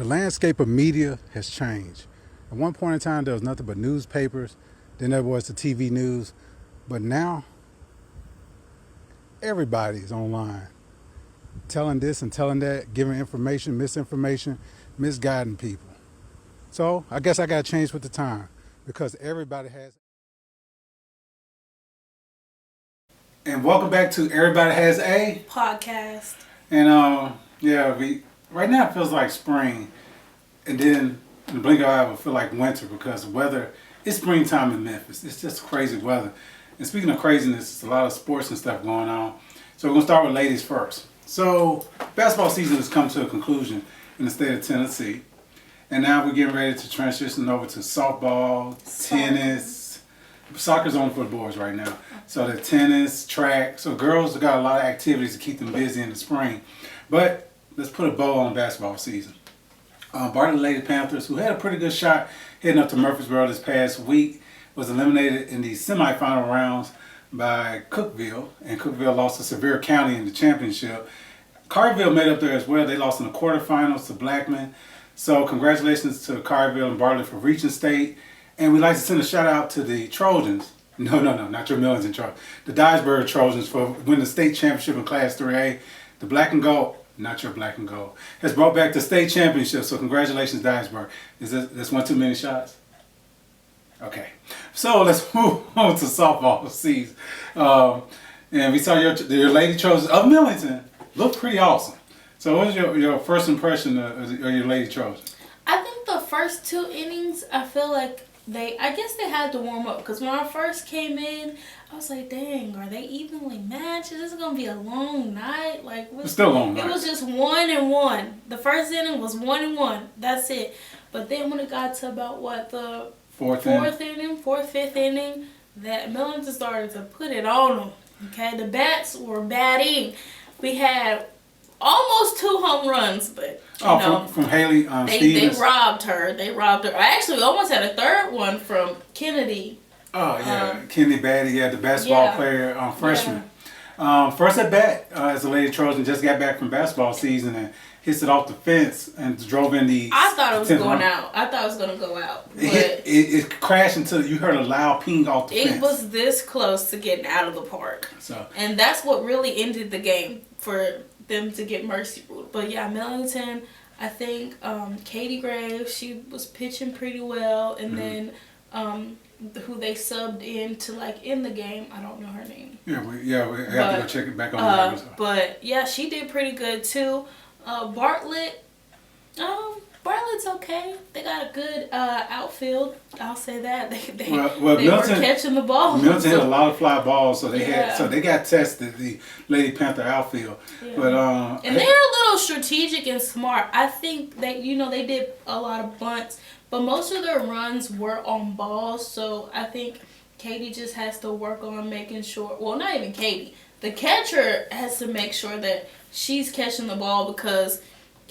landscape of media has changed. At one point in time, there was nothing but newspapers. Then there was the TV news. But now, everybody's online, telling this and telling that, giving information, misinformation, misguiding people. So I guess I got to change with the time because everybody has. And welcome back to Everybody Has a podcast. And we right now it feels like spring, and then in the blink of an eye, it will feel like winter because the weather. It's springtime in Memphis. It's just crazy weather. And speaking of craziness, there's a lot of sports and stuff going on. So we're gonna start with ladies first. So basketball season has come to a conclusion in the state of Tennessee, and now we're getting ready to transition over to softball, tennis. Soccer's on for the boys right now. So the tennis, track. So girls have got a lot of activities to keep them busy in the spring. But let's put a bow on basketball season. Bartlett Lady Panthers, who had a pretty good shot heading up to Murfreesboro this past week, was eliminated in the semifinal rounds by Cookeville, and Cookeville lost to Sevier County in the championship. Collierville made up there as well. They lost in the quarterfinals to Blackman. So congratulations to Collierville and Bartlett for reaching state. And we'd like to send a shout out to the Trojans. No, not your Millington Trojans. The Dyersburg Trojans for winning the state championship in Class 3A. The Black and Gold, not your Black and Gold, has brought back the state championship. So congratulations, Dyersburg. Is this one too many shots? Okay. So let's move on to softball season. And we saw your Lady Trojans of Millington look pretty awesome. So what was your first impression of your Lady Trojans? I think the first two innings, I feel like I guess they had to warm up because when I first came in, I was like, dang, are they evenly matched? This is going to be a long night. It's still a long night. It was just 1-1. The first inning was 1-1. That's it. But then when it got to about the fourth, fifth inning, that Millington started to put it on them. Okay, the bats were batting. We had almost 2 home runs, but from Haley Stevens. They robbed her. I actually almost had a third one from Kennedy. Oh yeah, Kennedy Batty, the basketball player, freshman. Yeah. First at bat as a Lady Trojan, just got back from basketball season and hits it off the fence and drove in the. I thought it was going out. I thought it was going to go out. But it crashed until you heard a loud ping off the fence. It was this close to getting out of the park. And that's what really ended the game for them to get mercy ruled. But yeah, Millington, I think Katie Graves, she was pitching pretty well, and then who they subbed in to in the game, I don't know her name. We have to go check it back on the But yeah, she did pretty good too. Bartlett, Bartlett's okay. They got a good outfield. I'll say that. They were catching the ball. Millington had a lot of fly balls, so they got tested, the Lady Panther outfield. Yeah. But and they're a little strategic and smart. I think they did a lot of bunts, but most of their runs were on balls. So I think Katie just has to work on making sure. Well, not even Katie. The catcher has to make sure that she's catching the ball because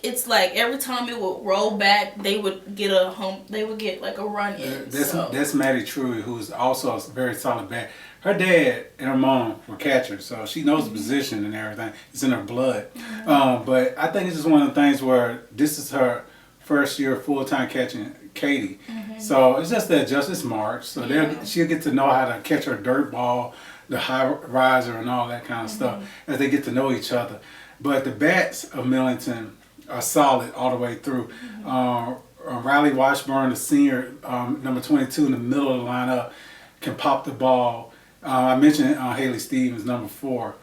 it's like every time it would roll back, they would get a run in. That's Maddie Truey, who's also a very solid bat. Her dad and her mom were catchers, so she knows the position and everything. It's in her blood. But I think it's just one of the things where this is her first year full-time catching Katie. So it's just that Justice March. So she'll get to know how to catch her dirt ball, the high riser and all that kind of stuff as they get to know each other. But the bats of Millington are solid all the way through. Riley Washburn, the senior, number 22 in the middle of the lineup, can pop the ball. I mentioned Haley Stevens, number 4.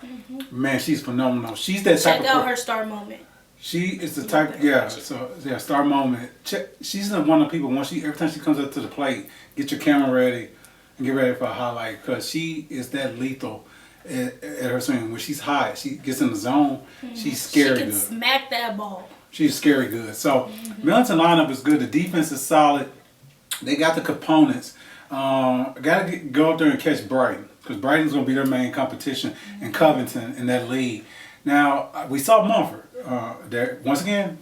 Man, she's phenomenal. She's that type of. Check out her star moment. She is the type, star moment. She's one of the people, every time she comes up to the plate, get your camera ready and get ready for a highlight because she is that lethal at her swing. When she's hot, she gets in the zone, she's scary good. She can smack that ball. She's scary good. So Millington lineup is good. The defense is solid. They got the components. Got to go up there and catch Brighton because Brighton's going to be their main competition in Covington in that league. Now, we saw Mumford. Once again,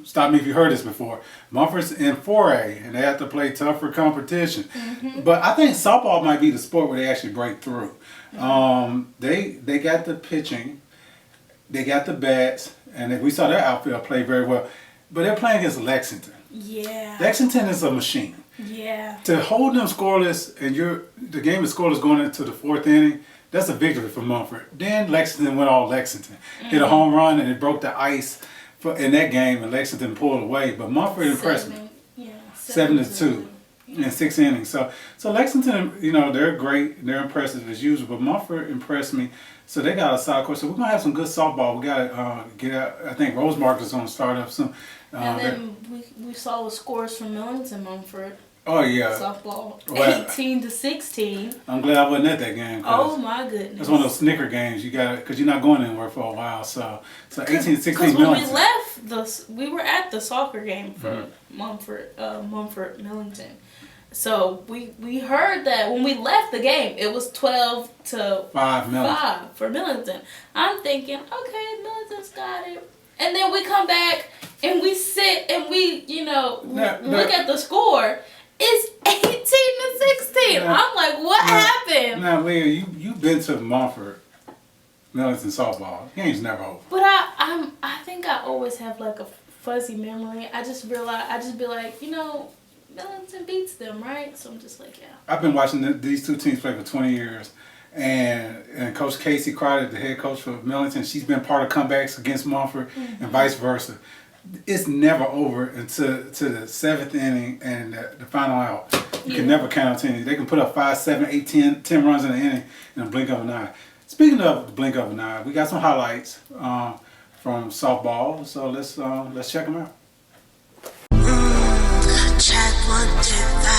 stop me if you heard this before. Mumford's in 4A, and they have to play tougher competition. But I think softball might be the sport where they actually break through. They got the pitching, they got the bats, and we saw their outfield play very well. but they're playing against Lexington. Yeah. Lexington is a machine. Yeah. To hold them scoreless and the game is scoreless going into the 4th inning, that's a victory for Mumford. Then Lexington went all Lexington. Hit a home run and it broke the ice in that game and Lexington pulled away. But Mumford impressed me. 7-2 in 6 innings. So Lexington, they're great. They're impressive as usual. But Mumford impressed me. So they got a solid course. So we're going to have some good softball. We got to get out. I think Rosemark is going to start up soon. And then we saw the scores from Millington Mumford. Oh, yeah. Softball. 18-16. I'm glad I wasn't at that game. Oh, my goodness. That's one of those snicker games you got because you're not going anywhere for a while. So 18-16 Because when Millington. we left, we were at the soccer game for Mumford Millington. So we heard that when we left the game, it was 12-5 for Millington. I'm thinking, okay, Millington's got it. And then we come back and we sit and we, look at the score. It's 18-16. I'm like, what happened? Now, Liyah, you've been to Mumford Millington softball. The game's never over. But I think I always have like a fuzzy memory. I just be like, Millington beats them, right? So I'm just like, yeah. I've been watching these two teams play for 20 years. And Coach Casey Crowder, the head coach for Millington, she's been part of comebacks against Mumford and vice versa. It's never over until the 7th inning and the final out. You can never count out 10. They can put up 5, 7, 8, 10 runs in an inning in a blink of an eye. Speaking of the blink of an eye, we got some highlights from softball. So let's check them out. Check 1, 2, 5.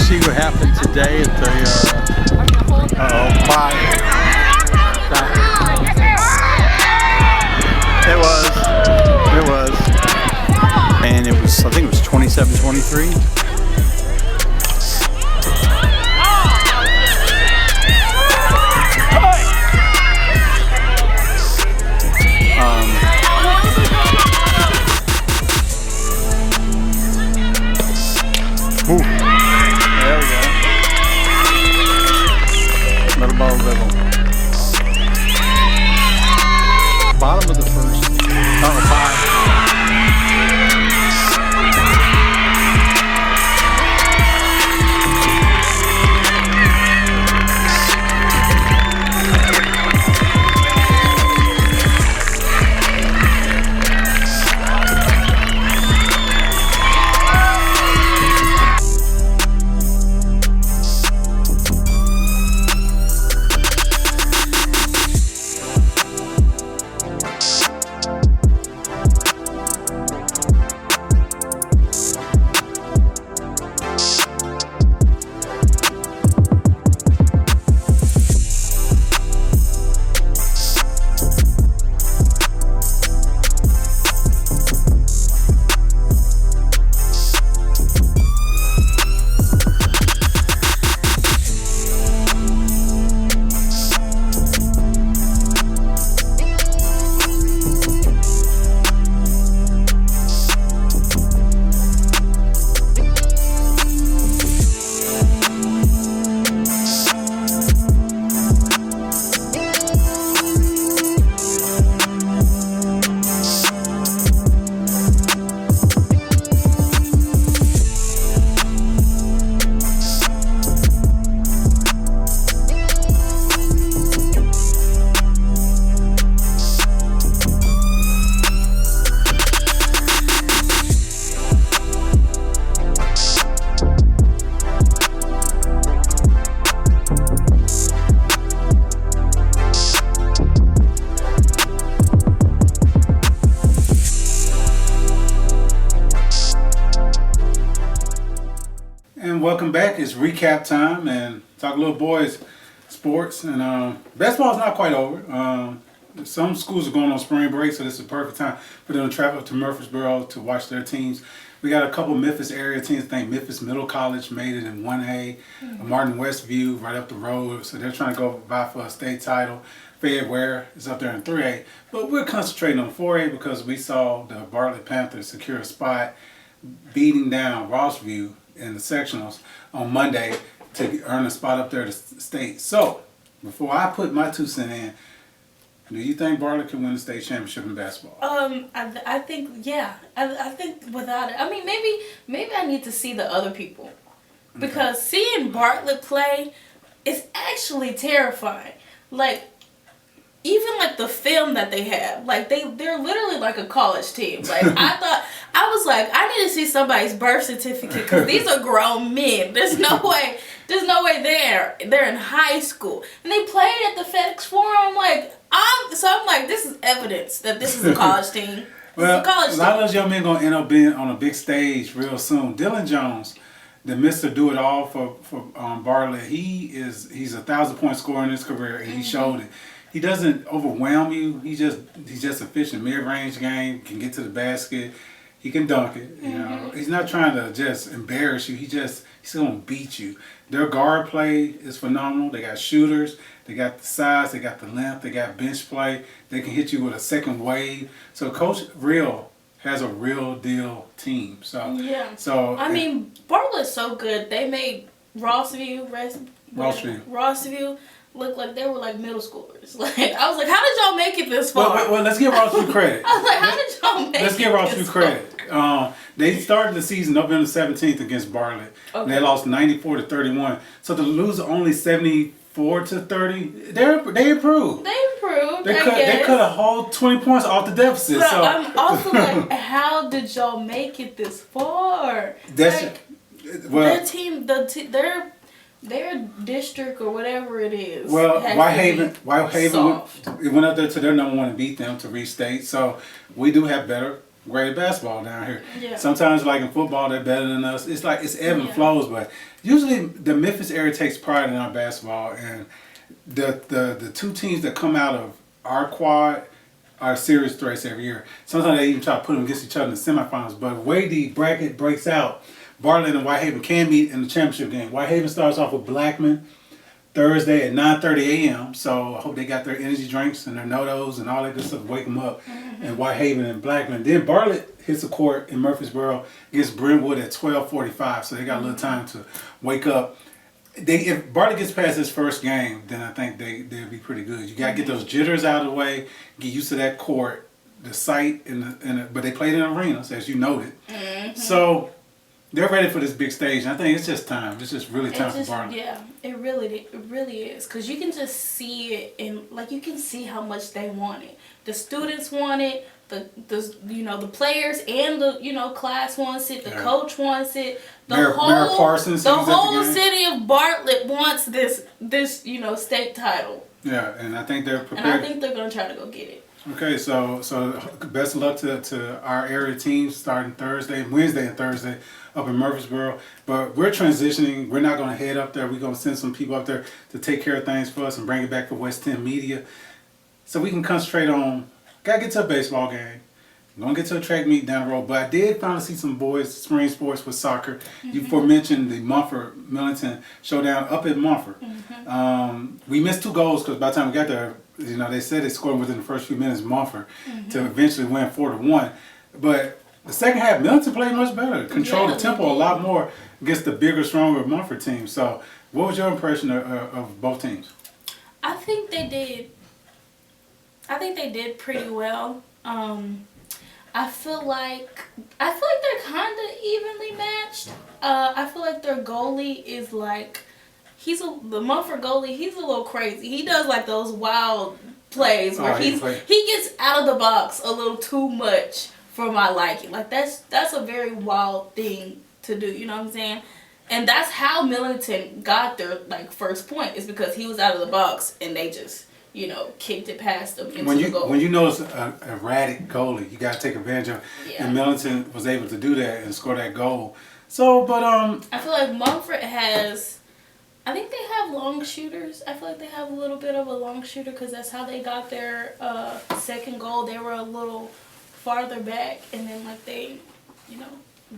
see what happened today at the fire. It was. And it was, I think it was 27-23. Ooh. There we go. Another ball level. Bottom of the first. Oh, 5. and welcome back. It's recap time and talk a little boys sports. And basketball's not quite over. Some schools are going on spring break, so this is a perfect time for them to travel to Murfreesboro to watch their teams. We got a couple Memphis area teams. I think Memphis Middle College made it in 1A. Martin Westview right up the road, so they're trying to go vie for a state title. Fayette Ware is up there in 3A. But we're concentrating on 4A because we saw the Bartlett Panthers secure a spot beating down Rossview in the sectionals on Monday to earn a spot up there to state. So, before I put my 2 cents in, do you think Bartlett can win the state championship in basketball? I think, yeah. I think without it. I mean, maybe I need to see the other people. Because seeing Bartlett play is actually terrifying. Like, even like the film that they have, like they're literally like a college team. Like I was like, I need to see somebody's birth certificate because these are grown men. There's no way they're in high school. And they played at the FedEx Forum. I'm like, this is evidence that this is a college team. Well, a lot of those young men gonna end up being on a big stage real soon. Dylan Jones, the Mr. Do It All for Bartlett, he's 1,000-point scorer in his career, and he showed it. He doesn't overwhelm you. He's just efficient. Mid-range game, can get to the basket. He can dunk it. You know, he's not trying to just embarrass you. He's gonna beat you. Their guard play is phenomenal. They got shooters. They got the size. They got the length. They got bench play. They can hit you with a second wave. So Coach Real has a real deal team. So yeah. So I mean, Bartlett's so good. They made Rossview look like they were like middle schoolers. Like I was like, how did y'all make it this far? Well, let's give Rossview credit. I was like, how did y'all make it? Let's give Rossview credit. They started the season November 17th against Bartlett. Okay. And they lost 94-31. So to lose only 74-30, they improved. They cut a whole 20 points off the deficit. But so I'm also like, how did y'all make it this far? Their team, their district or whatever it is. Well, Whitehaven went up there to their number 1 and beat them to reach state. So we do have better graded basketball down here. Yeah. Sometimes, like in football, they're better than us. It's like it's ebb and flows, but usually the Memphis area takes pride in our basketball, and the 2 teams that come out of our quad are serious threats every year. Sometimes they even try to put them against each other in the semifinals. But the way the bracket breaks out, Bartlett and Whitehaven can meet in the championship game. Whitehaven starts off with Blackman Thursday at 9:30 a.m. So I hope they got their energy drinks and their no-dos and all that good stuff to wake them up. And Whitehaven and Blackman. Then Bartlett hits the court in Murfreesboro against Brentwood at 12:45. So they got a little time to wake up. If Bartlett gets past this first game, then I think they'll be pretty good. You got to get those jitters out of the way, get used to that court, the site, but they played in arenas, as you noted. So they're ready for this big stage. And I think it's just time. It's just really time for Bartlett. Yeah, it really is. Because you can just see it, you can see how much they want it. The students want it. The players and the class wants it. The coach wants it. Mayor Parsons. The whole city of Bartlett wants this state title. Yeah, and I think they're prepared. And I think they're gonna try to go get it. Okay, so best of luck to our area teams starting Wednesday and Thursday up in Murfreesboro. But we're transitioning. We're not going to head up there. We're going to send some people up there to take care of things for us and bring it back for West 10 Media. So we can concentrate on, got to get to a baseball game. I'm going to get to a track meet down the road. But I did finally see some boys, spring sports with soccer. You mentioned the Millington showdown up at Mumford. We missed 2 goals because by the time we got there, they said they scored within the first few minutes, Mumford, to eventually win 4-1. But the second half, Millington played much better, controlled the tempo a lot more against the bigger, stronger Mumford team. So, what was your impression of both teams? I think they did pretty well. I feel like they're kind of evenly matched. I feel like their goalie is like. The Mumford goalie, he's a little crazy. He does like those wild plays where he gets out of the box a little too much for my liking. Like that's a very wild thing to do, you know what I'm saying? And that's how Millington got their first point, is because he was out of the box and they just, kicked it past him into the goal. When you notice a erratic goalie, you got to take advantage of it. Yeah. And Millington was able to do that and score that goal. So, but I feel like Mumford has. I think they have long shooters. I feel like they have a little bit of a long shooter because that's how they got their second goal. They were a little farther back, and then like they,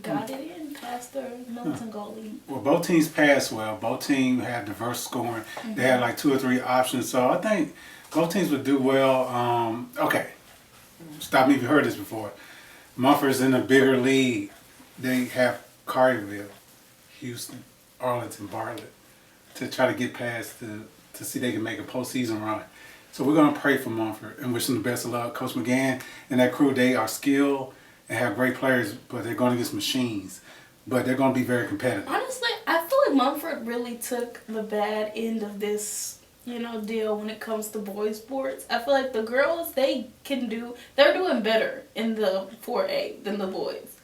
got it in past their Millington goalie. Well, both teams passed well. Both teams had diverse scoring. They had like 2 or 3 options. So I think both teams would do well. Okay, stop me if you heard this before. Mumford's in a bigger league. They have Collierville, Houston, Arlington, Bartlett to try to get past to see they can make a postseason run. So we're going to pray for Mumford and wish them the best of luck. Coach McGann and that crew, they are skilled and have great players, but they're going against machines. But they're going to be very competitive. Honestly, I feel like Mumford really took the bad end of this, deal when it comes to boys sports. I feel like the girls, they're doing better in the 4A than the boys.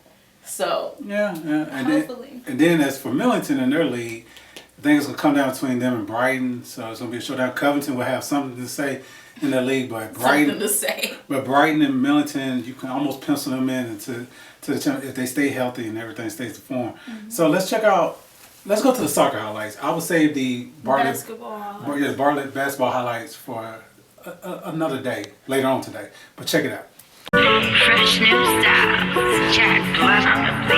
So, yeah. hopefully. And then as for Millington in their league, I think it's going to come down between them and Brighton. So it's going to be a showdown. Covington will have something to say in the league, but Brighton, But Brighton and Millington, you can almost pencil them in to the if they stay healthy and everything stays to form. So let's go to the soccer highlights. I would save the Bartlett basketball highlights for another day later on today. But check it out. Fresh new styles, Jack Blood on the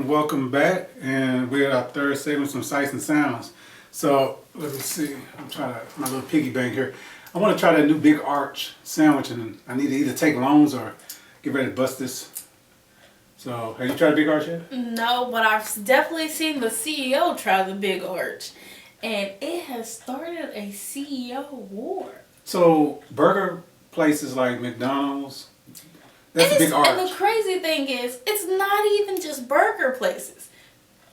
Welcome back, and we're at our third segment, some sights and sounds. So let me see. I'm trying my little piggy bank here. I want to try that new big arch sandwich, and I need to either take loans or get ready to bust this. So have you tried the big arch yet? No, but I've definitely seen the CEO try the big arch, and it has started a CEO war. So burger places like McDonald's. That's a big arch. And the crazy thing is, it's not even just burger places.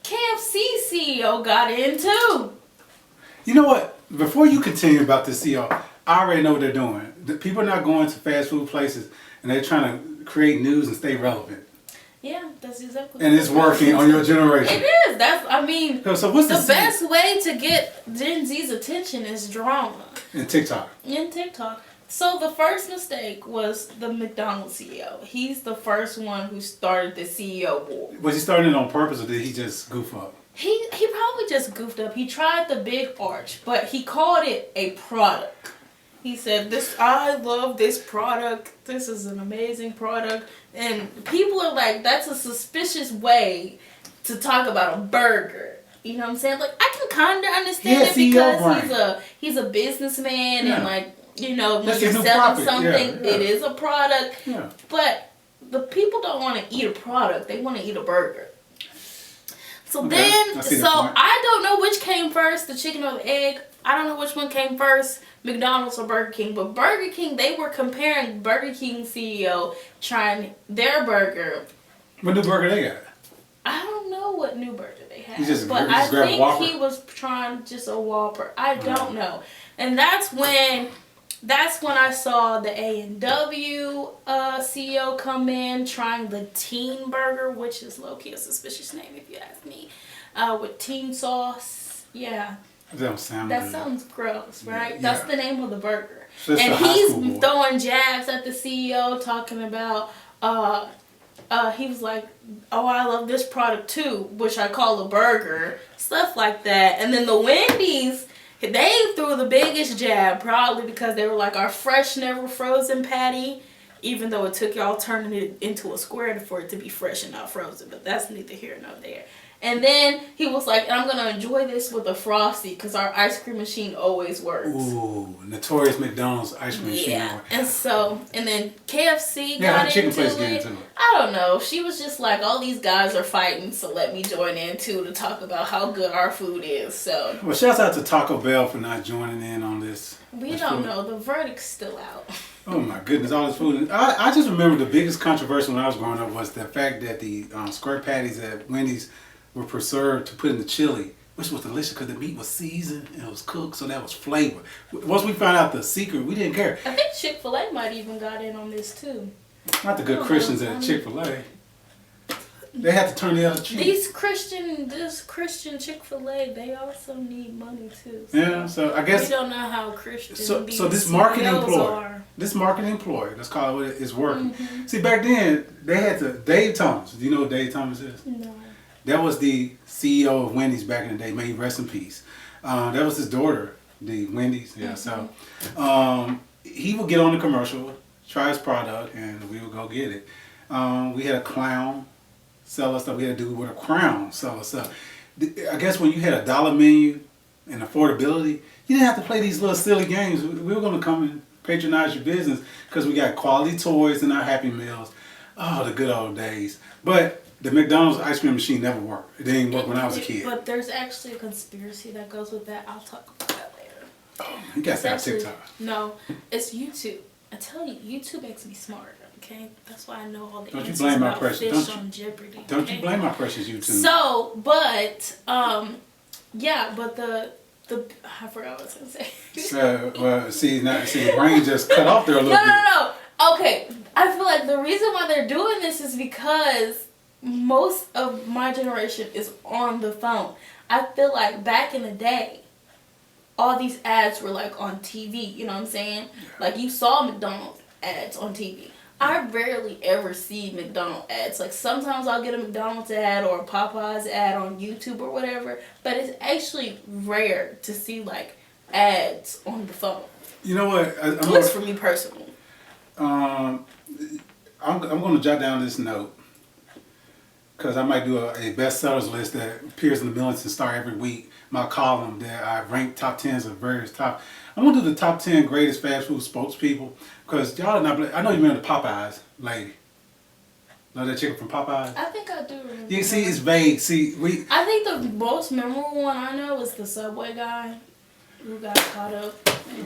KFC CEO got in too. You know what? Before you continue about this CEO, I already know what they're doing. The people are not going to fast food places, and they're trying to create news and stay relevant. Yeah, that's exactly. And it's working on your generation. It is. So what's the best way to get Gen Z's attention is drama. And TikTok. So the first mistake was the McDonald's CEO. He's the first one who started the CEO war. Was he starting it on purpose, or did he just goof up? He probably just goofed up. He tried the big arch, but he called it a product. He said, I love this product. This is an amazing product. And people are like, that's a suspicious way to talk about a burger. You know what I'm saying? Like, I can kind of understand it because he's a businessman and like, when you're selling something, it is a product. Yeah. But the people don't want to eat a product. They want to eat a burger. So I don't know which came first, the chicken or the egg. I don't know which one came first, McDonald's or Burger King. But Burger King, they were comparing Burger King CEO trying their burger. What new burger they got? I don't know what new burger they had. I think he was trying just a Whopper. I don't know. And that's when I saw the A&W CEO come in trying the teen burger, which is low-key a suspicious name if you ask me, with teen sauce. Yeah. That sounds gross, right? Yeah. That's the name of the burger. So and he's throwing jabs at the CEO, talking about, he was like, oh, I love this product too, which I call a burger, stuff like that. And then the Wendy's, they threw the biggest jab, probably because they were like, our fresh, never frozen patty, even though it took y'all turning it into a square for it to be fresh and not frozen. But that's neither here nor there. And then he was like, I'm going to enjoy this with a Frosty because our ice cream machine always works. Ooh, notorious McDonald's ice cream machine. Yeah, and then KFC got into it. I don't know. She was just like, all these guys are fighting, so let me join in too to talk about how good our food is. So. Well, shouts out to Taco Bell for not joining in on this. We don't know. The verdict's still out. Oh my goodness, all this food. I just remember the biggest controversy when I was growing up was the fact that the square patties at Wendy's were preserved to put in the chili, which was delicious because the meat was seasoned and it was cooked, so that was flavor. Once we found out the secret, we didn't care. I think Chick-fil-A might even got in on this too. Not the good Christians at Chick-fil-A. They had to turn the other cheek. This Christian Chick-fil-A, they also need money too. So yeah, so I guess we don't know how Christian. So this marketing ploy, let's call it what it is, working. Mm-hmm. See, back then they had to. Dave Thomas. Do you know what Dave Thomas is? No. That was the CEO of Wendy's back in the day. May he rest in peace. That was his daughter, the Wendy's. Yeah. Mm-hmm. So he would get on the commercial, try his product, and we would go get it. We had a clown sell us stuff. We had to do with a crown sell us stuff. I guess when you had a dollar menu and affordability, you didn't have to play these little silly games. We were going to come and patronize your business because we got quality toys in our Happy Meals. Oh, the good old days. But the McDonald's ice cream machine never worked. It didn't work when I was a kid. But there's actually a conspiracy that goes with that. I'll talk about that later. Oh, you got that TikTok. No, it's YouTube. I tell you, YouTube makes me smarter. Okay, that's why I know all the don't answers you blame about my precious, fish on Jeopardy. Don't you blame my precious YouTube. So, but yeah, but the I forgot what I was gonna say. Well, see, the brain just cut off there a little bit. No. Okay, I feel like the reason why they're doing this is because most of my generation is on the phone. I feel like back in the day, all these ads were like on TV. You know what I'm saying? Like you saw McDonald's ads on TV. I rarely ever see McDonald's ads. Like sometimes I'll get a McDonald's ad or a Popeyes ad on YouTube or whatever, but it's actually rare to see like ads on the phone. You know what? At least for me personally. I'm going to jot down this note because I might do a bestsellers list that appears in the Millington Star every week. My column that I rank top 10s of various top. I'm going to do the top 10 greatest fast food spokespeople because y'all are not. I know you remember the Popeyes lady. Know that chicken from Popeyes? I think I do remember. You see, it's vague. I think the most memorable one I know was the Subway guy who got caught up.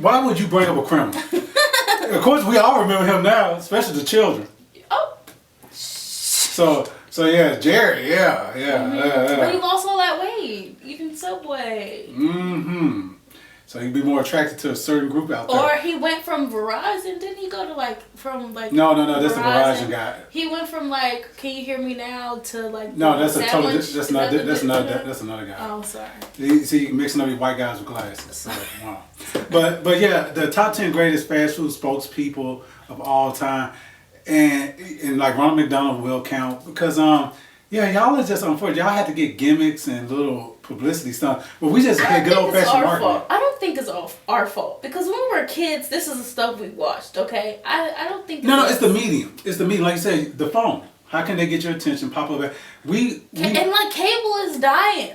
Why would you bring up a criminal? Of course, we all remember him now, especially the children. Oh. So yeah, Jerry, yeah. But he lost all that weight, eating Subway. Mm-hmm. So he'd be more attracted to a certain group out there. Or he went from Verizon, didn't he go to No, that's the Verizon guy. He went from can you hear me now to No, that's another guy. Oh, sorry. You see, you're mixing up your white guys with glasses. So, wow. But yeah, the top 10 greatest fast food spokespeople of all time, and like Ronald McDonald will count because y'all are just unfortunate. Y'all had to get gimmicks and little publicity stuff, but we just had good old fashioned marketing. I don't think it's our fault because when we were kids, this is the stuff we watched. Okay, I don't think. It's the medium. It's the medium. Like you say, the phone. How can they get your attention? Pop up. And like cable is dying.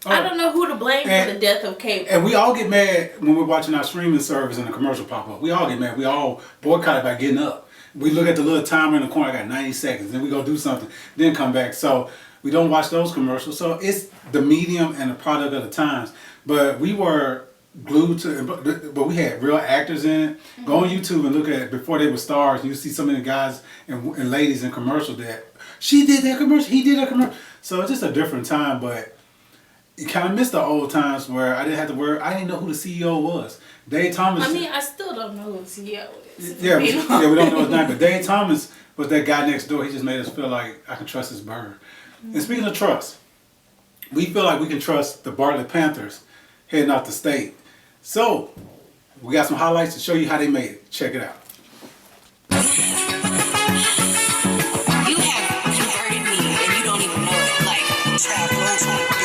I don't know who to blame for the death of cable. And we all get mad when we're watching our streaming service and the commercial pop up. We all get mad. We all boycott it by getting up. We look at the little timer in the corner. I got 90 seconds. Then we go do something. Then come back. So we don't watch those commercials. So it's the medium and the product of the times. But we were glued to it. But we had real actors in it. Mm-hmm. Go on YouTube and look at it before they were stars. You see some of the guys and ladies in commercials that she did that commercial. He did that commercial. So it's just a different time. But you kind of missed the old times where I didn't have to worry. I didn't know who the CEO was. Dave Thomas. I mean, I still don't know who the CEO is. Yeah, we don't know his name. But Dave Thomas was that guy next door. He just made us feel like I can trust his bird. Mm-hmm. And speaking of trust, we feel like we can trust the Bartlett Panthers heading out the state. So we got some highlights to show you how they made it. Check it out. You have converted me and you don't even know it. Like, travelers like me.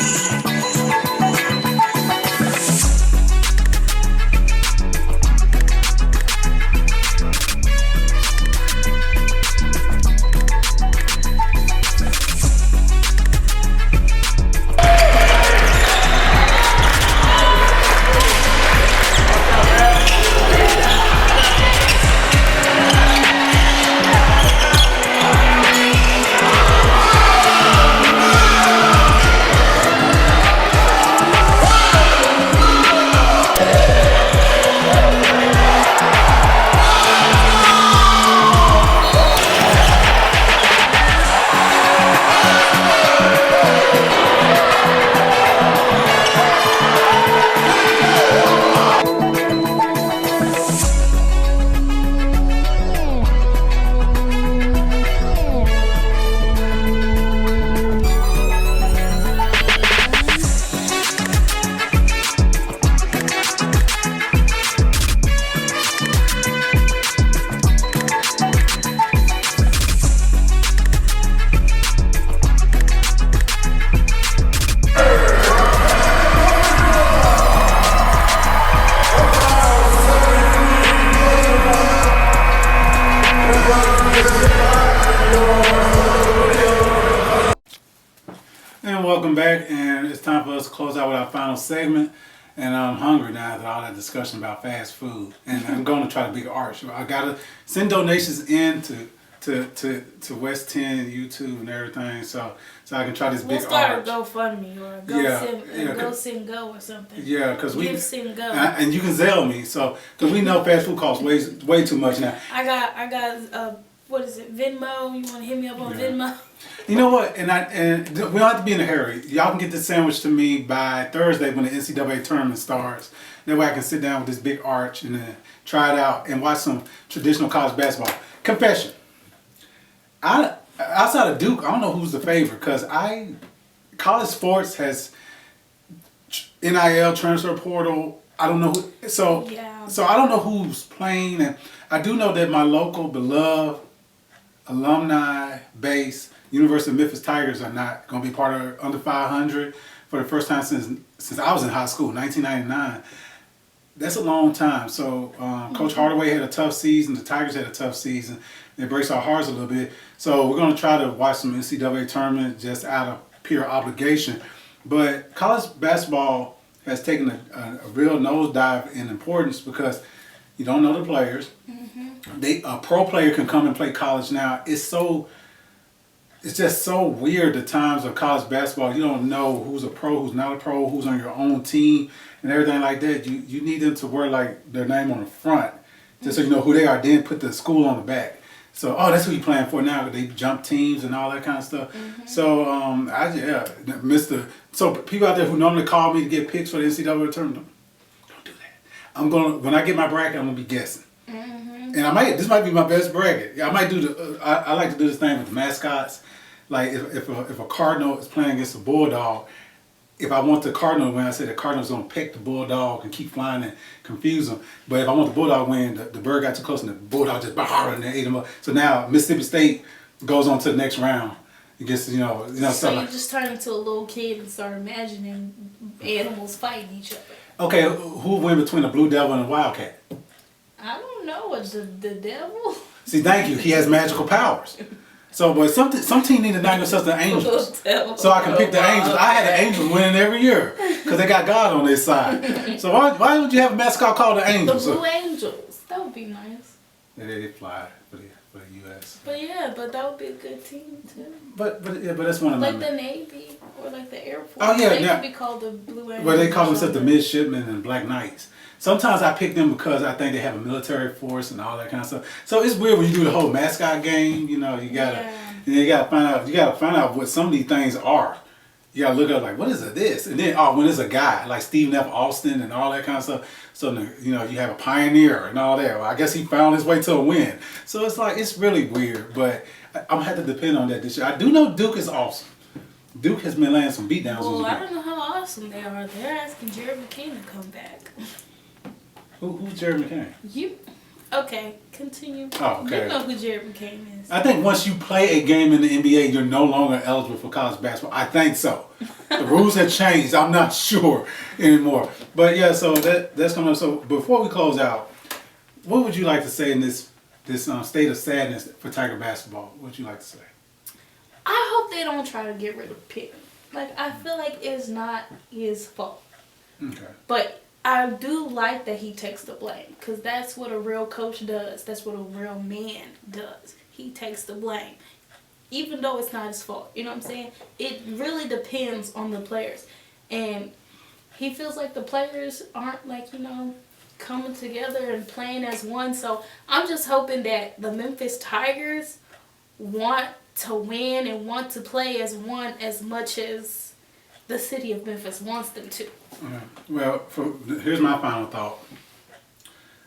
welcome back, and it's time for us to close out with our final segment. And I'm hungry now after all that discussion about fast food, and I'm going to try to be arch. I gotta send donations in to West 10 YouTube and everything, so I can try this big arch. We'll start a GoFundMe or Go Send Go or something. Yeah, because we Send Go, and you can Zelle me, so because we know fast food costs way too much now. I got what is it, Venmo? You want to hit me up on Venmo? You know what? And we don't have to be in a hurry. Y'all can get this sandwich to me by Thursday when the NCAA tournament starts. That way I can sit down with this big arch and then try it out and watch some traditional college basketball. Confession. Outside of Duke, I don't know who's the favorite because college sports has NIL, transfer portal. I don't know so I don't know who's playing, and I do know that my local beloved alumni base University of Memphis Tigers are not going to be part of under 500 for the first time since I was in high school, 1999. That's a long time. So Coach Hardaway had a tough season. The Tigers had a tough season. It breaks our hearts a little bit. So we're going to try to watch some NCAA tournament just out of pure obligation. But college basketball has taken a real nosedive in importance because you don't know the players. A pro player can come and play college now. It's just so weird the times of college basketball. You don't know who's a pro, who's not a pro, who's on your own team, and everything like that. You need them to wear like their name on the front, just so you know who they are. Then put the school on the back. So that's who you're playing for now. They jump teams and all that kind of stuff. So So people out there who normally call me to get picks for the NCAA tournament, don't do that. When I get my bracket, I'm gonna be guessing. And this might be my best bracket. I might do I like to do this thing with the mascots. Like if a Cardinal is playing against a Bulldog, if I want the Cardinal to win, I say the Cardinal's gonna peck the Bulldog and keep flying and confuse them. But if I want the Bulldog to win, the bird got too close and the Bulldog just and ate him up. So now Mississippi State goes on to the next round. It gets So you just turn into a little kid and start imagining animals fighting each other. Okay, who win between a Blue Devil and a Wildcat? I don't know. What's the devil? See, thank you. He has magical powers. So, but some team need to name themselves the Angels, so I can pick the Angels. I had the Angels winning every year because they got God on their side. So why would you have a mascot called the Angels? The Blue Angels. That would be nice. Yeah, they fly for the U.S. But that would be a good team too. But that's one of them. Like the Navy or like the Air Force. Oh yeah, they could be called the Blue Angels. Well, they call themselves the Midshipmen and Black Knights. Sometimes I pick them because I think they have a military force and all that kind of stuff. So it's weird when you do the whole mascot game. You know, you gotta find out what some of these things are. You gotta look up like, what is this? And then when it's a guy like Stephen F. Austin and all that kind of stuff. So you have a pioneer and all that. Well, I guess he found his way to a win. So it's really weird. But I'm gonna have to depend on that this year. I do know Duke is awesome. Duke has been laying some beatdowns. Well, I don't know how awesome they are. They're asking Jared McCain to come back. Who's Jared McCain? Okay, continue. Oh, okay. You know who Jared McCain is. I think once you play a game in the NBA, you're no longer eligible for college basketball. I think so. The rules have changed. I'm not sure anymore. But yeah, so that's coming up. So before we close out, what would you like to say in this state of sadness for Tiger basketball? What would you like to say? I hope they don't try to get rid of Pitt. Like, I feel like it's not his fault. Okay. But I do like that he takes the blame, because that's what a real coach does. That's what a real man does. He takes the blame, even though it's not his fault. You know what I'm saying? It really depends on the players. And he feels like the players aren't, coming together and playing as one. So I'm just hoping that the Memphis Tigers want to win and want to play as one as much as the city of Memphis wants them to. Well, here's my final thought.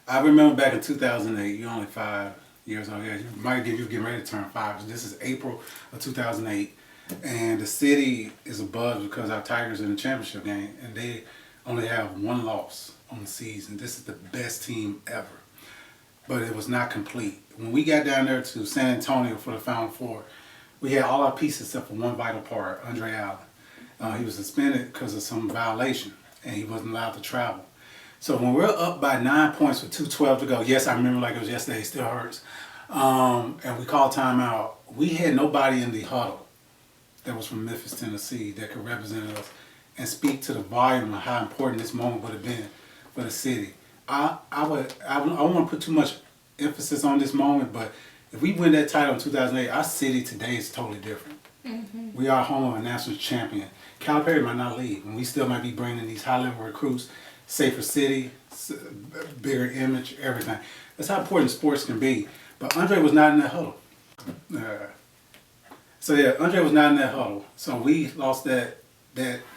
I remember back in 2008, you're only 5 years old. Yeah, you getting ready to turn 5. This is April of 2008, and the city is abuzz because our Tigers are in the championship game, and they only have one loss on the season. This is the best team ever, but it was not complete. When we got down there to San Antonio for the Final Four, we had all our pieces except for one vital part, Andre Allen. He was suspended because of some violation, and he wasn't allowed to travel. So when we're up by 9 points with 2:12 to go, yes, I remember like it was yesterday, it still hurts, and we called timeout, we had nobody in the huddle. that was from Memphis, Tennessee, that could represent us and speak to the volume of how important this moment would have been for the city. I don't want to put too much emphasis on this moment, but if we win that title in 2008, our city today is totally different. We are home of a national champion. Calipari might not leave, and we still might be bringing these high-level recruits, safer city, bigger image, everything. That's how important sports can be. But Andre was not in that huddle. Andre was not in that huddle. So we lost that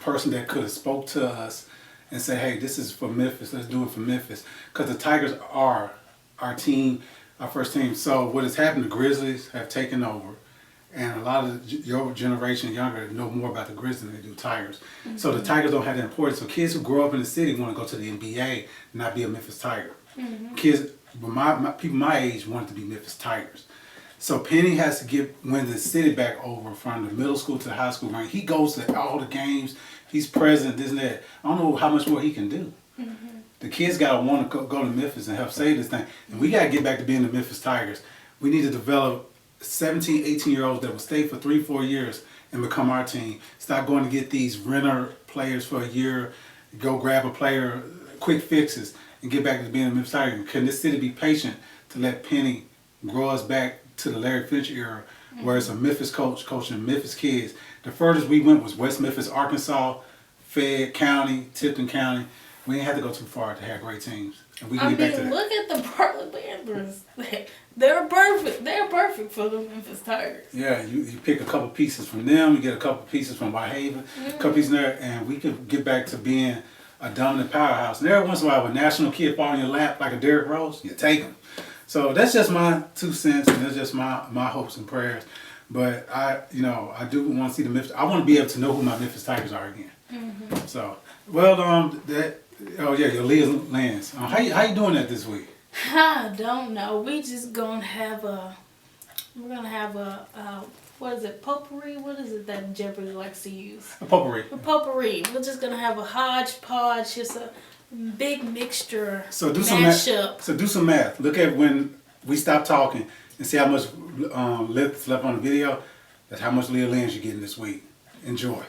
person that could have spoke to us and say, hey, this is for Memphis, let's do it for Memphis. Because the Tigers are our team, our first team. So what has happened, the Grizzlies have taken over. And a lot of your generation younger know more about the Grizzlies than they do Tigers. So the Tigers don't have that importance. So kids who grow up in the city want to go to the NBA and not be a Memphis Tiger. Kids, people my age wanted to be Memphis Tigers. So Penny has to win the city back over from the middle school to the high school rank. He goes to all the games. He's present, this and that. I don't know how much more he can do. The kids got to want to go to Memphis and help save this thing. And we got to get back to being the Memphis Tigers. We need to develop 17, 18-year-olds that will stay for 3-4 years and become our team. Stop going to get these renter players for a year, go grab a player, quick fixes, and get back to being a Memphis Tiger. Can this city be patient to let Penny grow us back to the Larry Finch era, where it's a Memphis coach coaching Memphis kids? The furthest we went was West Memphis, Arkansas, Fayette County, Tipton County. We didn't have to go too far to have great teams. And we can get back to that. Look at the Bartlett Panthers. They're perfect. They're perfect for the Memphis Tigers. Yeah, you pick a couple pieces from them, you get a couple pieces from Whitehaven, a couple pieces there, and we could get back to being a dominant powerhouse. And every once in a while, a national kid fall in your lap like a Derrick Rose, you take him. So that's just my 2 cents, and that's just my hopes and prayers. But I do want to see the Memphis. I want to be able to know who my Memphis Tigers are again. So, well, your Liyah lands. How you doing that this week? I don't know. We're gonna have a what is it, potpourri? What is it that Jeopardy likes to use? A potpourri. A potpourri. We're just gonna have a hodgepodge, just a big mixture. So do some math. So do some math. Look at when we stop talking and see how much left on the video. That's how much Liyah lands you're getting this week. Enjoy.